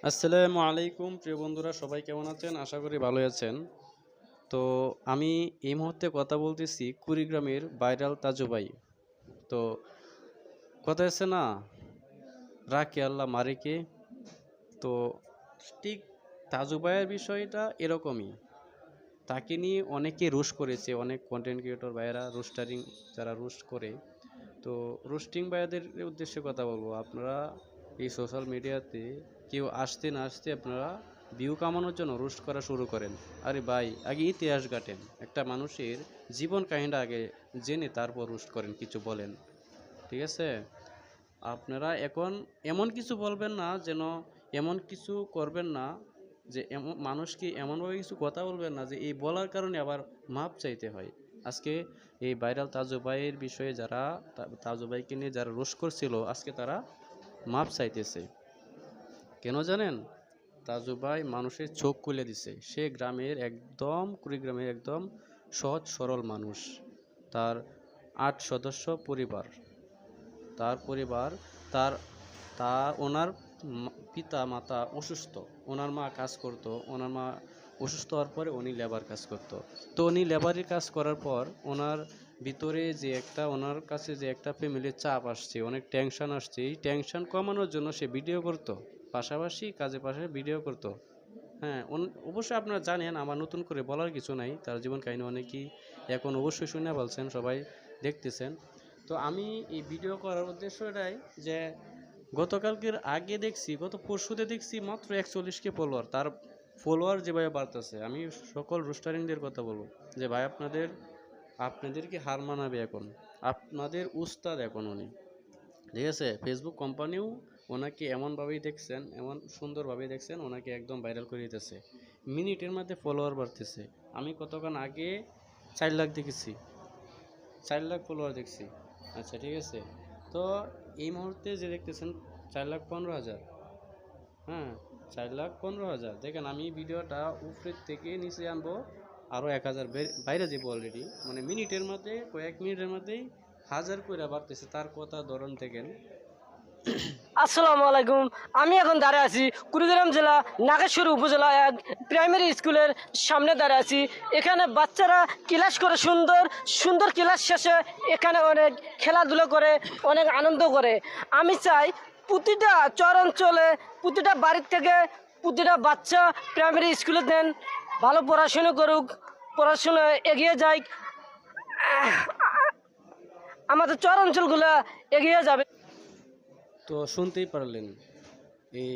আসসালামু আলাইকুম প্রিয় বন্ধুরা, সবাই কেমন আছেন? আশা করি ভালো আছেন। তো আমি এই মুহূর্তে কথা বলতেছি কুড়িগ্রামের ভাইরাল তাজু ভাই। তো কথা আছে না, রাখে আল্লাহ মারে কে। তো ঠিক তাজু ভাইয়ের বিষয়টা এরকমই। তাকে নিয়ে অনেকে রোস্ট করেছে, অনেক কন্টেন্ট ক্রিয়েটর ভাইয়েরা রোস্টারিং, যারা রোস্ট করে। তো রোস্টিং ভাইয়াদের উদ্দেশ্যে কথা বলবো, আপনারা এই সোশ্যাল মিডিয়াতে কেউ আসতে না আসতে আপনারা ভিউ কামানোর জন্য রোস্ট করা শুরু করেন। আরে ভাই, আগে ইতিহাস ঘাটেন, একটা মানুষের জীবন কাহিনীটা আগে জেনে তারপর রোস্ট করেন, কিছু বলেন। ঠিক আছে? আপনারা এখন এমন কিছু বলবেন না, যেন এমন কিছু করবেন না যে এমন মানুষকে এমনভাবে কিছু কথা বলবেন না যে এই বলার কারণে আবার মাপ চাইতে হয়। আজকে এই ভাইরাল তাজু ভাইয়ের বিষয়ে যারা তাজু ভাইকে নিয়ে যারা রোস্ট করছিল, আজকে তারা মাপ চাইতেছে। কেন জানেন? তাজু ভাই মানুষের চোখ খুলে দিছে। সে গ্রামের একদম কুড়িগ্রামের একদম সহজ সরল মানুষ। তার ৮ সদস্য পরিবার। তার পরিবার, তার তা ওনার পিতা মাতা অসুস্থ। ওনার মা কাজ করত, ওনার মা অসুস্থ হওয়ার পরে উনি লেবার কাজ করত। তো উনি লেবারের কাজ করার পর ওনার ভিতরে যে একটা, ওনার কাছে যে একটা ফ্যামিলির চাপ আসছে, অনেক টেনশন আসছে, এই টেনশন কমানোর জন্য সে ভিডিও করত, পাশাপাশি কাজে পাশাপাশি ভিডিও করত। হ্যাঁ, অবশ্যই আপনারা জানেন, আমার নতুন করে বলার কিছু নাই। তার জীবন কাহিনী অনেকেই এখন অবশ্যই শুনে বলছেন, সবাই দেখতেছেন। তো আমি এই ভিডিও করার উদ্দেশ্য এটাই যে গতকালকের আগে দেখছি, গত পরশুতে দেখছি মাত্র 41K ফলোয়ার। তার ফলোয়ার যেভাবে বাড়তেছে, আমি সকল রোস্টারিংদের কথা বলবো যে ভাই, আপনাদেরকে হার মানাবে এখন। আপনাদের উস্তাদ এখন উনি। ঠিক আছে? ফেসবুক কোম্পানিও ওনাকে এমনভাবেই দেখছেন, এমন সুন্দরভাবেই দেখছেন, ওনাকে একদম ভাইরাল করে দিতেছে। মিনিটের মধ্যে ফলোয়ার বাড়তেছে। আমি কতক্ষণ আগে 4 লাখ দেখেছি, 4 লাখ ফলোয়ার দেখছি। আচ্ছা, ঠিক আছে। তো এই মুহূর্তে যে দেখতেছেন 4,15,000। হ্যাঁ, 4,15,000 দেখেন। আমি ভিডিওটা উপরের থেকে নিচে আনবো, আরও 1,000 বাইরে যাবো অলরেডি। মানে মিনিটের মধ্যে, কয়েক মিনিটের মধ্যেই হাজার করে বাড়তেছে। তার কথা ধরন দেখেন। আসসালামু আলাইকুম। আমি এখন দাঁড়িয়ে আছি কুড়িগ্রাম জেলা নাগেশ্বর উপজেলা এক প্রাইমারি স্কুলের সামনে দাঁড়িয়ে আছি। এখানে বাচ্চারা ক্লাস করে, সুন্দর সুন্দর ক্লাস শেষে এখানে অনেক খেলাধুলো করে, অনেক আনন্দ করে। আমি চাই প্রতিটা চর অঞ্চলে, প্রতিটা বাড়ির থেকে প্রতিটা বাচ্চা প্রাইমারি স্কুলে দেন, ভালো পড়াশুনো করুক, পড়াশুনো এগিয়ে যায়, আমাদের চর অঞ্চলগুলো এগিয়ে যাবে। তো শুনতেই পারলেন, এই